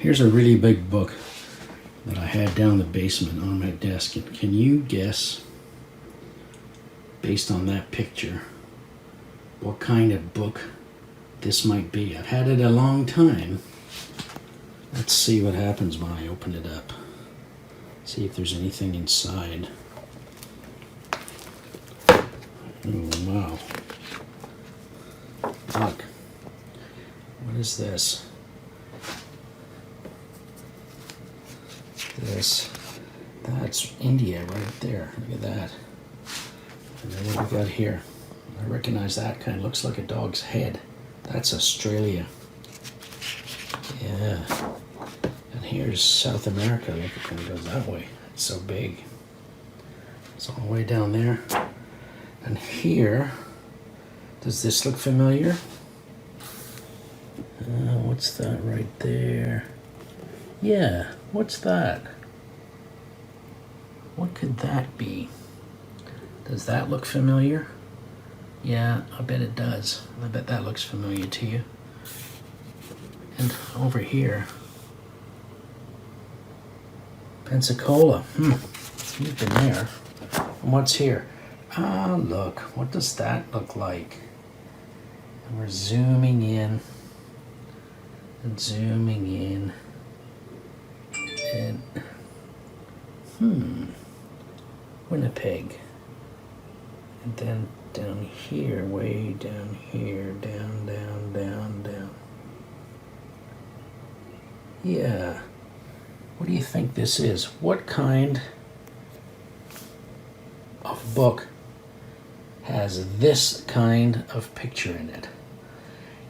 Here's a really big book that I had down in the basement on my desk. And can you guess, based on that picture, what kind of book this might be? I've had it a long time. Let's see what happens when I open it up. See if there's anything inside. Oh, wow. Look. What is this? That's India right there. Look at that. And then what we got here? I recognize that. Kind of looks like a dog's head. That's Australia. Yeah. And here's South America. Look, it kind of goes that way. It's so big. It's all the way down there. And here, does this look familiar? What's that right there? Yeah, what's that? What could that be? Does that look familiar? Yeah, I bet it does. I bet that looks familiar to you. And over here, Pensacola. You've been there. And what's here? Ah, look. What does that look like? And we're zooming in. And zooming in. And Winnipeg. And then down here, way down here, down. Yeah. What do you think this is? What kind of book has this kind of picture in it?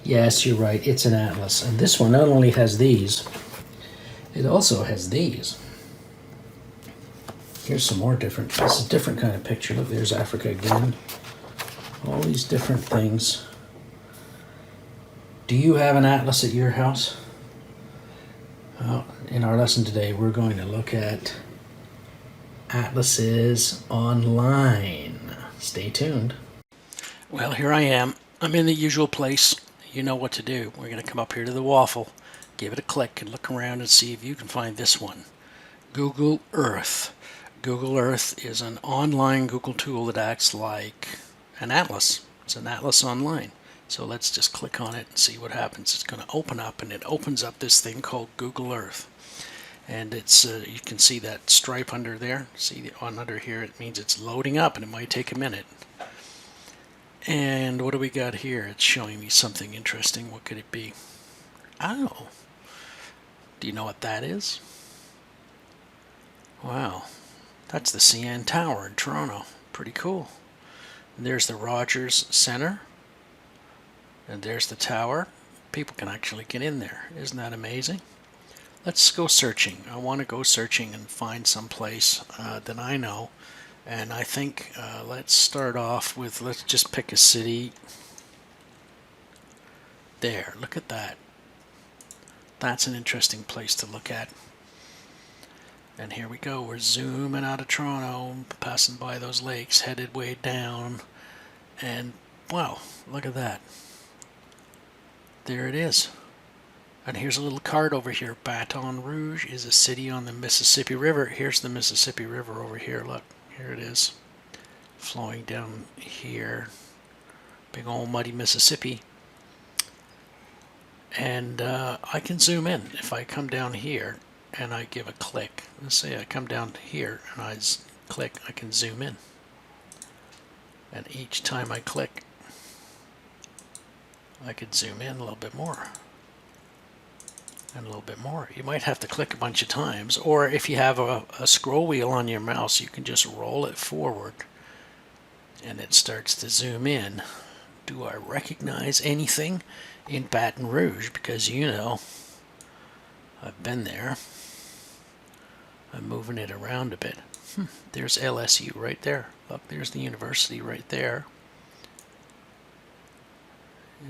Yes, you're right. It's an atlas. And this one not only has these, it also has these. Here's some more different. This is a different kind of picture. Look, there's Africa again. All these different things. Do you have an atlas at your house? Well, in our lesson today, we're going to look at atlases online. Stay tuned. Well, here I am. I'm in the usual place. You know what to do. We're going to come up here to the waffle, give it a click, and look around and see if you can find this one. Google Earth. Google Earth is an online Google tool that acts like an atlas. It's an atlas online. So let's just click on it and see what happens. It's going to open up, and it opens up this thing called Google Earth. And it's you can see that stripe under there. See on under here, it means it's loading up, and it might take a minute. And what do we got here? It's showing me something interesting. What could it be? Oh, do you know what that is? Wow, that's the CN Tower in Toronto. Pretty cool. And there's the Rogers Center. And there's the tower. People can actually get in there. Isn't that amazing? Let's go searching. I want to go searching and find some place that I know. And I think let's start off with, let's just pick a city. There, look at that. That's an interesting place to look at. And here we go. We're zooming out of Toronto, passing by those lakes, headed way down. And wow, look at that. There it is. And here's a little card over here. Baton Rouge is a city on the Mississippi River. Here's the Mississippi River over here. Look, here it is. Flowing down here. Big old muddy Mississippi. And I can zoom in. If I come down here and I give a click. Let's say I come down here and I click, I can zoom in. And each time I click, I could zoom in a little bit more. And a little bit more. You might have to click a bunch of times, or if you have a scroll wheel on your mouse, you can just roll it forward and it starts to zoom in. Do I recognize anything in Baton Rouge? Because you know, I've been there. I'm moving it around a bit. There's LSU right there. Look, there's the university right there.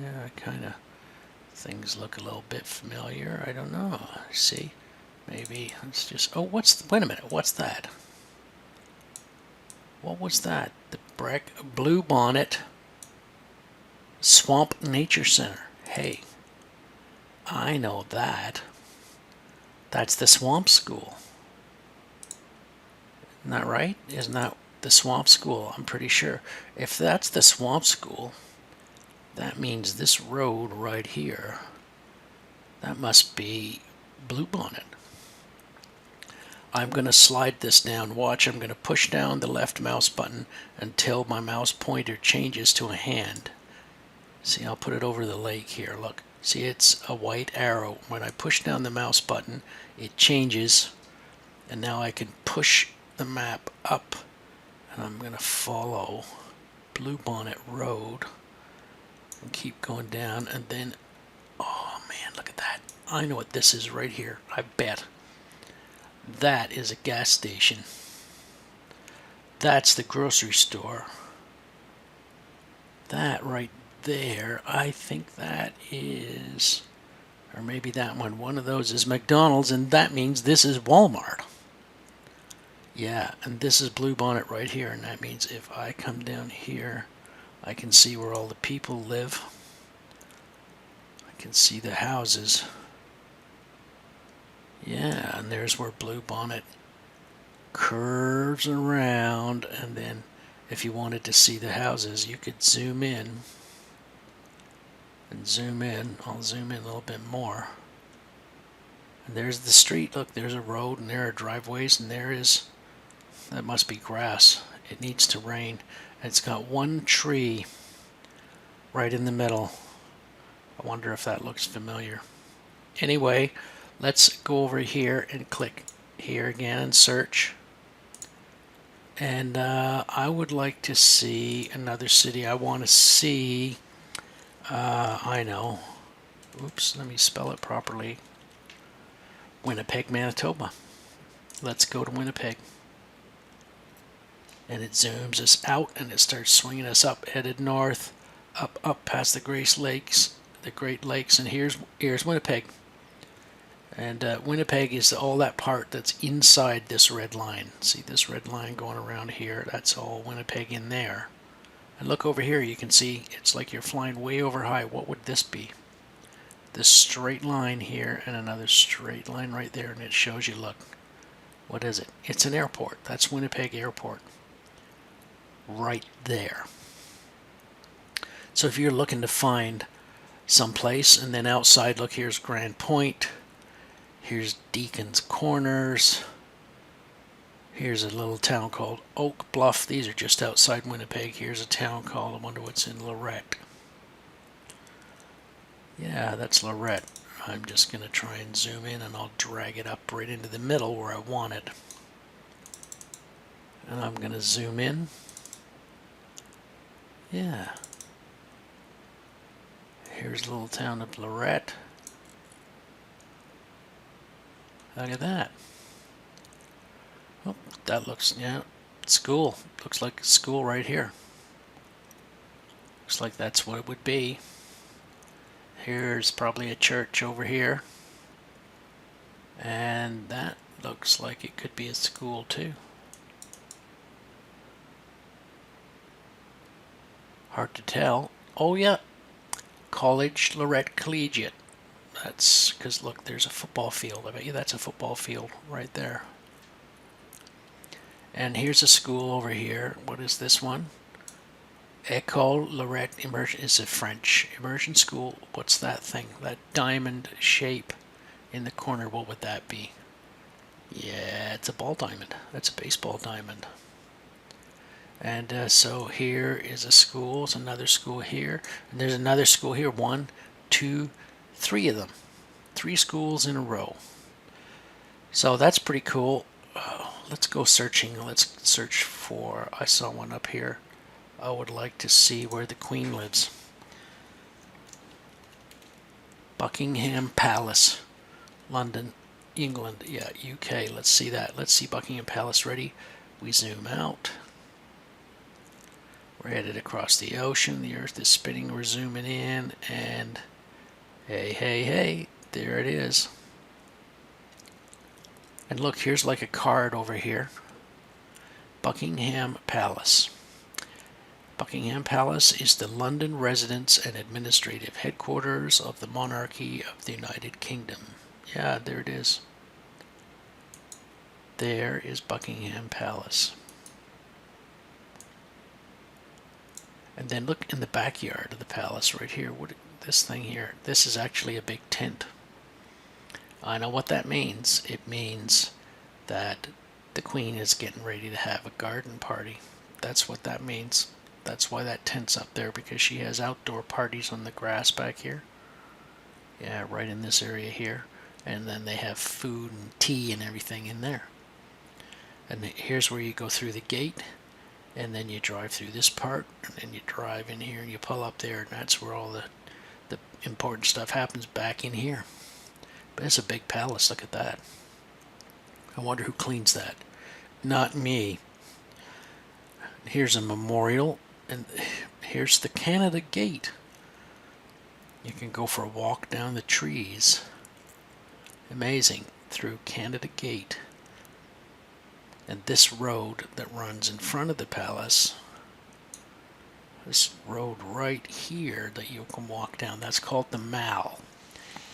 Yeah, kind of things look a little bit familiar. I don't know. See, maybe it's just. Oh, wait a minute. What's that? What was that? The Blue Bonnet Swamp Nature Center. Hey, I know that. That's the swamp school. Isn't that right? Isn't that the swamp school? I'm pretty sure. If that's the swamp school, that means this road right here, that must be Bluebonnet. I'm going to slide this down. Watch, I'm going to push down the left mouse button until my mouse pointer changes to a hand. See, I'll put it over the lake here. Look, see, it's a white arrow. When I push down the mouse button, it changes, and now I can push the map up, and I'm going to follow Bluebonnet Road and keep going down, and then, oh man, look at that. I know what this is right here, I bet. That is a gas station. That's the grocery store. That right there, I think that is, or maybe that one of those is McDonald's, and that means this is Walmart. Yeah, and this is Bluebonnet right here, and that means if I come down here, I can see where all the people live. I can see the houses. Yeah, and there's where Bluebonnet curves around, and then if you wanted to see the houses, you could zoom in and zoom in. I'll zoom in a little bit more. And there's the street. Look, there's a road, and there are driveways, and there is, that must be grass. It needs to rain. And it's got one tree right in the middle. I wonder if that looks familiar. Anyway, let's go over here and click here again and search. And I would like to see another city. I want to see, I know, oops, let me spell it properly. Winnipeg, Manitoba. Let's go to Winnipeg. And it zooms us out, and it starts swinging us up, headed north, up past the Great Lakes, and here's Winnipeg. And Winnipeg is all that part that's inside this red line. See this red line going around here? That's all Winnipeg in there. And look over here, you can see it's like you're flying way over high. What would this be? This straight line here and another straight line right there, and it shows you, look, what is it? It's an airport. That's Winnipeg Airport. Right there. So if you're looking to find some place, and then outside, look, here's Grand Point. Here's Deacon's Corners. Here's a little town called Oak Bluff. These are just outside Winnipeg. Here's a town called, I wonder what's in Lorette. Yeah, that's Lorette. I'm just going to try and zoom in, and I'll drag it up right into the middle where I want it. And I'm going to zoom in. Yeah. Here's the little town of Lorette. Look at that. Oh, that looks, yeah, school. Looks like a school right here. Looks like that's what it would be. Here's probably a church over here. And that looks like it could be a school too. Hard to tell. Oh yeah, College Lorette Collegiate. That's because, look, there's a football field. I bet you that's a football field right there. And here's a school over here. What is this one? École Lorette Immersion. Is a French immersion school. What's that thing? That diamond shape in the corner. What would that be? Yeah, it's a ball diamond. That's a baseball diamond. And so here is a school. There's another school here. And there's another school here. 1, 2, 3 of them. 3 schools in a row. So that's pretty cool. Let's go searching. Let's search for, I saw one up here. I would like to see where the Queen lives. Buckingham Palace, London, England. Yeah, UK. Let's see that. Let's see Buckingham Palace. Ready? We zoom out. We're headed across the ocean. The earth is spinning. We're zooming in, and hey, hey, hey, there it is. And look, here's like a card over here. Buckingham Palace. Buckingham Palace is the London residence and administrative headquarters of the monarchy of the United Kingdom. Yeah, there it is. There is Buckingham Palace. And then look in the backyard of the palace right here. What this thing here? This is actually a big tent. I know what that means. It means that the Queen is getting ready to have a garden party. That's what that means. That's why that tent's up there, because she has outdoor parties on the grass back here. Yeah, right in this area here. And then they have food and tea and everything in there. And here's where you go through the gate, and then you drive through this part, and then you drive in here and you pull up there, and that's where all the important stuff happens, back in here. But it's a big palace. Look at that. I wonder who cleans that. Not me. Here's a memorial, and here's the Canada Gate. You can go for a walk down the trees. Amazing. Through Canada Gate. And this road that runs in front of the palace, this road right here that you can walk down, that's called the Mall.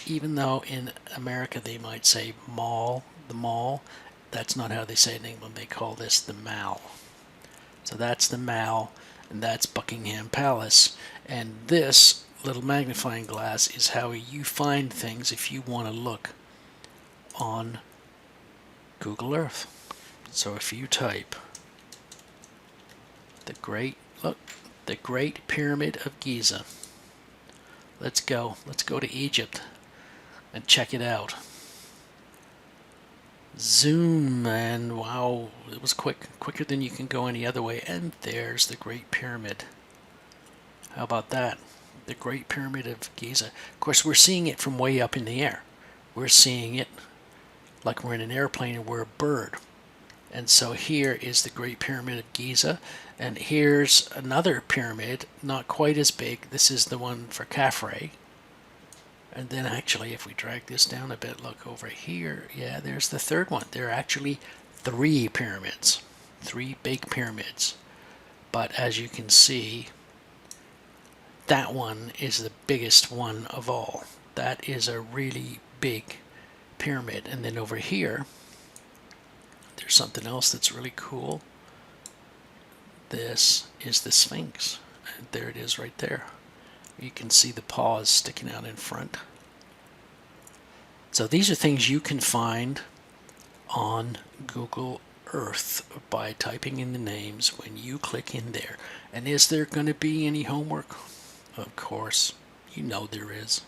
Even though in America they might say mall, the mall, that's not how they say it in England. They call this the Mall. So that's the Mall, and that's Buckingham Palace. And this little magnifying glass is how you find things if you want to look on Google Earth. So if you type the Great Pyramid of Giza, let's go to Egypt and check it out. Zoom, and wow, it was quicker than you can go any other way. And there's the Great Pyramid. How about that? The Great Pyramid of Giza. Of course, we're seeing it from way up in the air. We're seeing it like we're in an airplane and we're a bird. And so here is the Great Pyramid of Giza, and here's another pyramid, not quite as big. This is the one for Khafre. And then actually, if we drag this down a bit, look over here. Yeah, there's the third one. There are actually 3 pyramids, 3 big pyramids. But as you can see, that one is the biggest one of all. That is a really big pyramid. And then over here, there's something else that's really cool. This is the Sphinx. And there it is right there. You can see the paws sticking out in front. So these are things you can find on Google Earth by typing in the names when you click in there. And is there going to be any homework? Of course, you know there is.